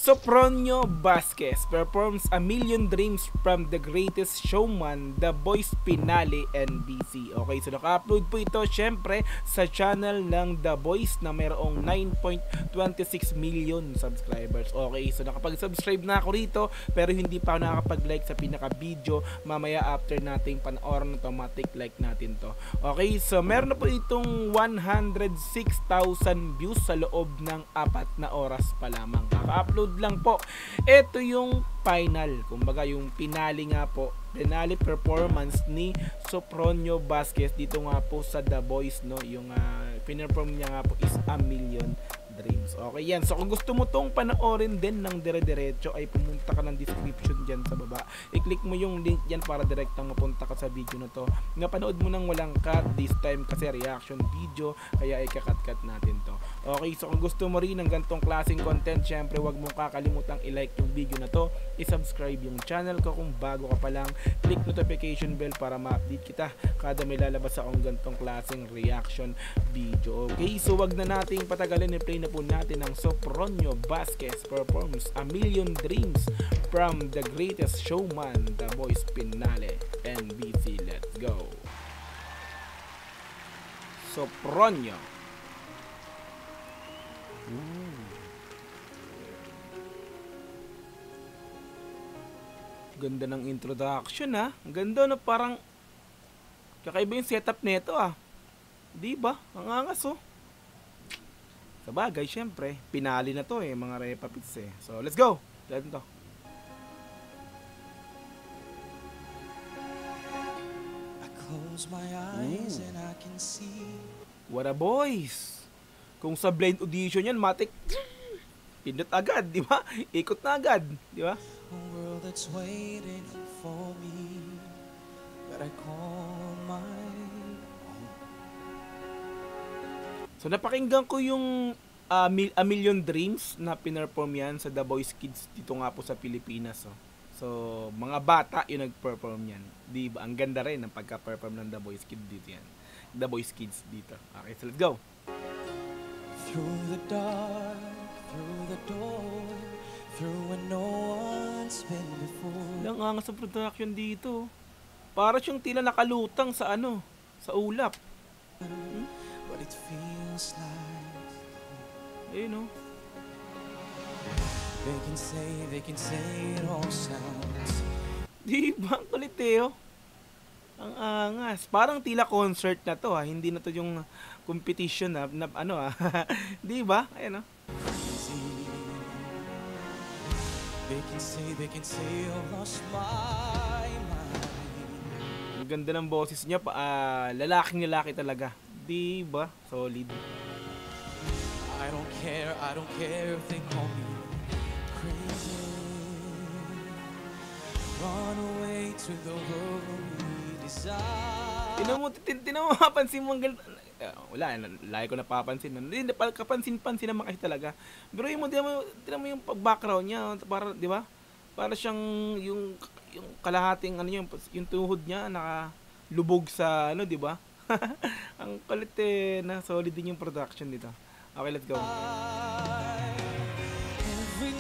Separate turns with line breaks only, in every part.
Sopronio Vasquez performs A Million Dreams from The Greatest Showman, The Voice Finale NBC. Okay, so naka-upload po ito syempre sa channel ng The Voice na mayroong 9.26 million subscribers. Okay, so nakapag-subscribe na ako rito pero hindi pa ako nakakapag-like sa pinaka-video. Mamaya after nating panoorin, automatic like natin to. Okay, so meron na po itong 106,000 views sa loob ng 4 na oras pa lamang. Kaka-upload lang po. Ito yung final, kumbaga yung finale nga po, finale performance ni Sopronio Vasquez dito nga po sa The Voice, no? Yung pinperform niya nga po is A Million Dreams. Okay yan. So kung gusto mo tong panoorin din ng dire-diretso ay pumunta ka ng description dyan sa baba. I-click mo yung link dyan para direktang mapunta ka sa video na to. Napanood mo nang walang cut this time kasi reaction video kaya ikakat-cut natin to. Okay, so kung gusto mo rin ng gantong klaseng content, syempre wag mong kakalimutang i-like yung video na to, i-subscribe yung channel ko kung bago ka pa lang, click notification bell para ma-update kita kada may lalabas akong gantong klaseng reaction video. Okay, so wag na nating patagalin, i-play na po natin ang Sopronio Vasquez performs A Million Dreams from The Greatest Showman, The Voice Finale NBC. Let's go. Sopronio. Ganda ng introduction ha. Ganda na, parang kakaiba yung setup nito ah. Di ba? Ang angas oh. Sabagay, syempre, pinali na to eh, mga Repa Pits eh. So, let's go! Let's go.
I close my eyes and I can see.
What a voice! Kung sa blind audition yan, matik, pindot agad, di ba? Ikot na agad, di ba?
A world that's waiting for me, that I call my own.
So, napakinggan ko yung A Million Dreams na pinerform yan sa The Voice Kids dito nga po sa Pilipinas. Oh. So, mga bata yung nag-perform yan. Di ba? Ang ganda rin ng pagka-perform ng The Voice Kids dito yan. The Voice Kids dito. Okay, so let's go!
Through the dark, through the door, through when no one's been before.
Lang angas sa production dito. Para siyang tila nakalutang sa ano, sa ulap.
But it feels like
Ayun, no?
they can say it all sounds.
Di ba? Ang kulit eh, oh. Ang angas. Parang tila concert na to ha. Hindi na to yung competition na ano ha. Di ba? Ayun, no?
Easy. They can say I've lost my mind.
Ang ganda ng boses niya. Lalaking-lalaki talaga. Di ba? Solid.
I don't care if they call me crazy. Run away to the world we desire.
Tinan mo, mapansin mo ang ganda. Wala, lagi ko napapansin. Hindi, kapansin-pansin naman kasi talaga. Pero yung tinan mo yung background niya, para, di ba? Para siyang yung kalahating ano yung tuhod niya nakalubog sa ano, di ba? Ang kulit eh, na solid din yung production dito. Okay, let's go.
Every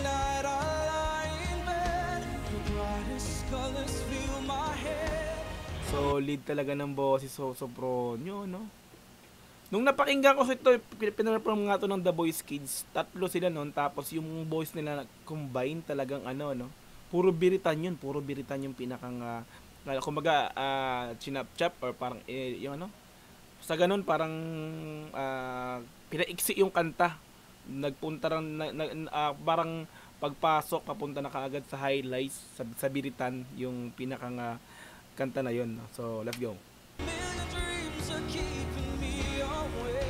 night I lie in bed, the brightest colors fill my head.
Solid talaga ng boses Sopronio, no? Nung napakinggan ko sa ito, pinarperform nga to ng The Voice Kids. 3 sila noon, tapos yung voice nila combine talagang ano, no? Puro biritan yun, yung pinakang kumbaga chinap-chap or parang yung ano? Sa ganun parang pinaiksi yung kanta. Nagpunta rin parang pagpasok papunta na kaagad sa highlights sa biritan yung pinakang kanta na yun, no? So let's go.
Million dreams are keeping me away.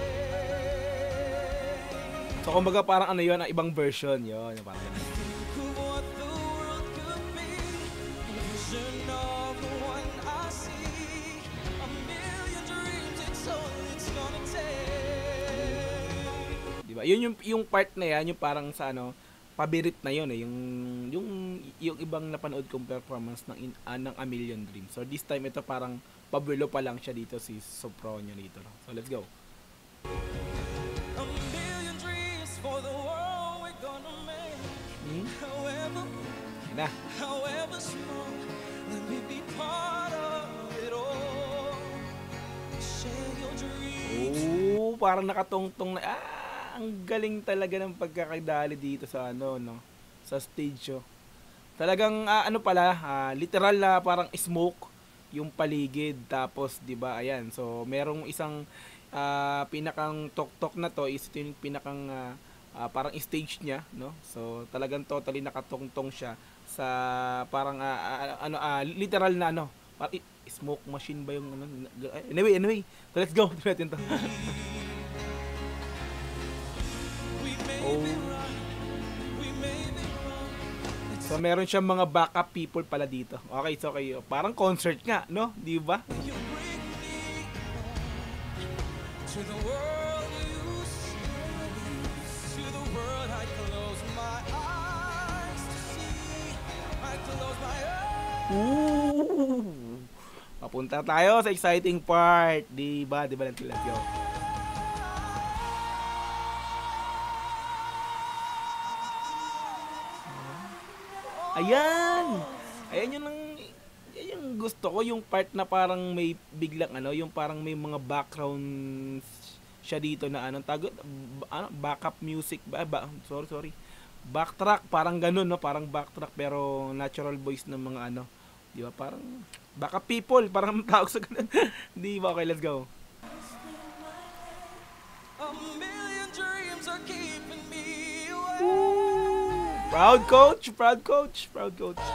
So kumbaga parang ano yun, ibang version yun, yung parang ganun.
Think of what the world could be, a vision of the one I see. A million dreams, it's all it's gonna take.
Diba? Yun yung part na yan, yung parang sa ano, pabirit na yun eh, yung ibang napanood kong performance ng A Million Dreams. So this time ito parang pabuelo pa lang siya dito, si Sopronio dito. So let's go.
A million dreams for the world we're gonna make.
na.
However small, let me be part of it all. Share your dreams.
Oh, parang nakatungtong na. Ang galing talaga ng pagkakadali dito sa ano, no? Sa stage, oh. Talagang ano pala, literal na parang smoke yung paligid, tapos 'di ba? Ayan. So, merong isang pinakang tok-tok na to is ito yung pinakang parang stage niya, no? So, talagang totally nakatungtong siya sa parang literal na ano, smoke machine ba yung ano? Anyway, so let's go. Ito natin to.
We may
Oh.
be right, we may be wrong.
So meron siyang mga backup people pala dito. Okay, so okay. Parang concert nga, no? Di ba?
You bring me to the world you see, to the world I close my eyes to see. I close my eyes.
Ooh! Papunta tayo sa exciting part. Di ba? Di ba? Let's go. Ayan! Ayan yung yan yung gusto ko, yung part na parang may biglang ano, yung parang may mga background siya dito na anong tagot, backup music sorry. Backtrack, parang ganun, no? Parang backtrack pero natural voice ng mga ano. Di ba? Parang backup people, parang tawag sa ganun. Di ba? Okay, let's go.
A million dreams are keeping me away.
Proud coach, proud coach, proud coach.
I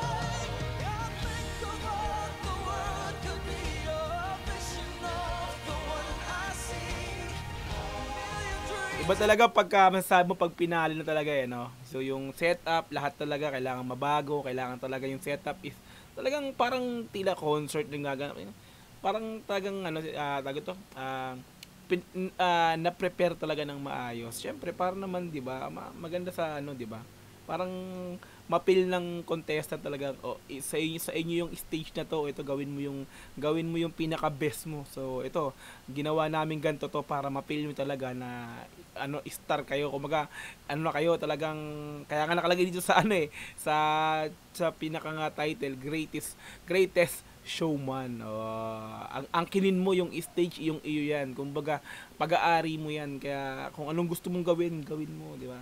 think of what the world could be, a vision of the one I see. A million dreams.
Iba talaga pagka masasabi mo pag pinali na talaga eh, no? So yung setup, lahat talaga kailangan mabago, kailangan talaga yung setup is talagang parang tila concert yung gaganap. Parang talagang ano, na-prepare talaga ng maayos. Siyempre, para naman, 'di ba? Maganda sa ano, 'di ba? Parang mapil ng contestant talaga, sa inyo yung stage na to, ito gawin mo yung pinaka best mo. So ito, ginawa namin ganito to para mapil mo talaga na ano, star kayo, kumaga ano na kayo talagang, kaya nga nakalagay dito sa ano sa pinaka nga title, greatest showman. Ang kinin mo yung stage, yung iyo yan, kumbaga pag-aari mo yan, kaya kung anong gusto mong gawin mo, di ba?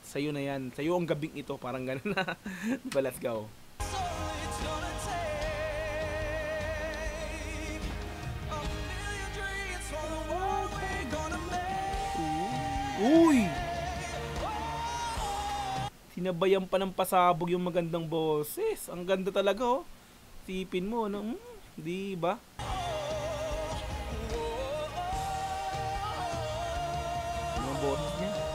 Sa'yo na yan. Sa'yo ang gabing ito. Parang gano'n na. Diba, let's go.
So it's gonna take a million dreams for the world we're gonna make.
Uy! Sinabayan pa ng pasabog yung magandang boses. Ang ganda talaga, oh. Tipin mo, no? Di ba? Mga boses niya.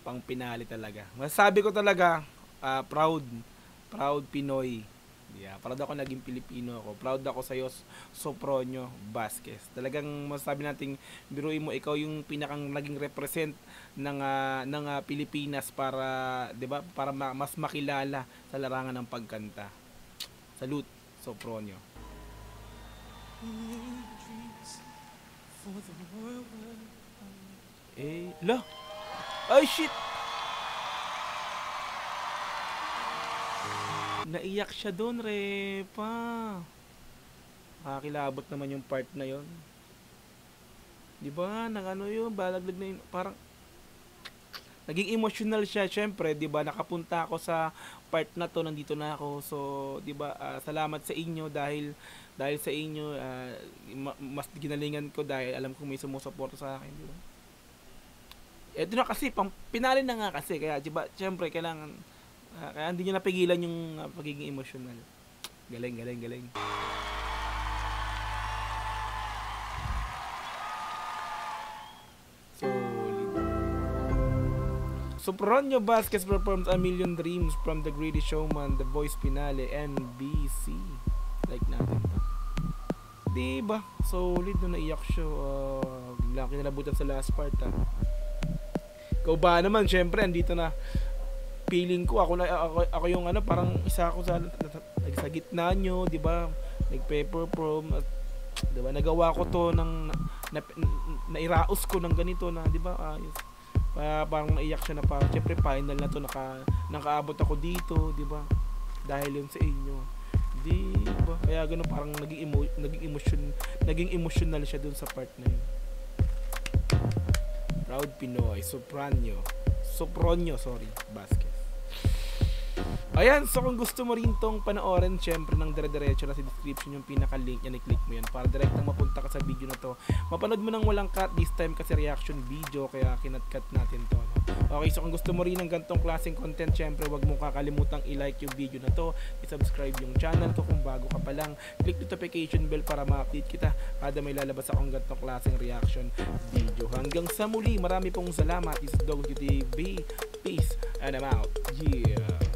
Pang pinali talaga. Masasabi ko talaga, proud Pinoy. Yeah, proud ako naging Pilipino ako. Proud ako sa iyo, Sopronio Vasquez. Talagang masasabi nating biruin mo, ikaw yung pinakang naging represent ng Pilipinas para, 'di ba? Para mas makilala sa larangan ng pagkanta. Salute, Sopronio.
Dreams for the world we're
La. Ay, shit! Naiyak siya doon, Repa. Nakakilabot naman yung part na yon. Di ba? Nang ano yun, balaglag na yun. Parang, naging emotional siya. Siyempre, di ba? Nakapunta ako sa part na to, nandito na ako. So, di ba? Salamat sa inyo dahil sa inyo, mas ginalingan ko dahil alam ko may sumusuporta sa akin, di ba? Ito na kasi, pinali na nga kasi. Kaya, diba, syempre, kailangan, kaya hindi niya napigilan yung pagiging emotional. Galing. Solid. Sopronio Vasquez performs A Million Dreams from The Greatest Showman, The Voice Finale, NBC. Like natin to. Diba? Solid na naiyak siya. Bigla kinalabutan sa last part, ha. Ikaw ba naman, syempre, andito na. Feeling ko, ako yung ano, parang isa ako sa gitna nyo, di ba? Nag-perform, di ba? Nagawa ko to ng, nairaos ko ng ganito na, di ba? Parang naiyak siya na parang syempre final na to, nakaabot ako dito, di ba? Dahil yun sa inyo. Di ba? Kaya gano'n parang naging emotional siya dun sa part na yun. Proud Pinoy, Sopronio, Vasquez. Ayan, so kung gusto mo rin tong panoorin, syempre ng dire-diretso na sa description yung pinaka-link yan, i-click mo yan para direktang mapunta ka sa video na to. Mapanood mo nang walang cut, this time kasi reaction video, kaya kinat-cut natin to. No? Okay, so kung gusto mo rin ng gantong klaseng content, syempre wag mong kakalimutang i-like yung video na to, i-subscribe yung channel ko kung bago ka pa lang, click notification bell para ma-update kita kada may lalabas akong gantong klaseng reaction video. Hanggang sa muli, marami pong salamat. This is Dog TV. Peace and I'm out. Yeah.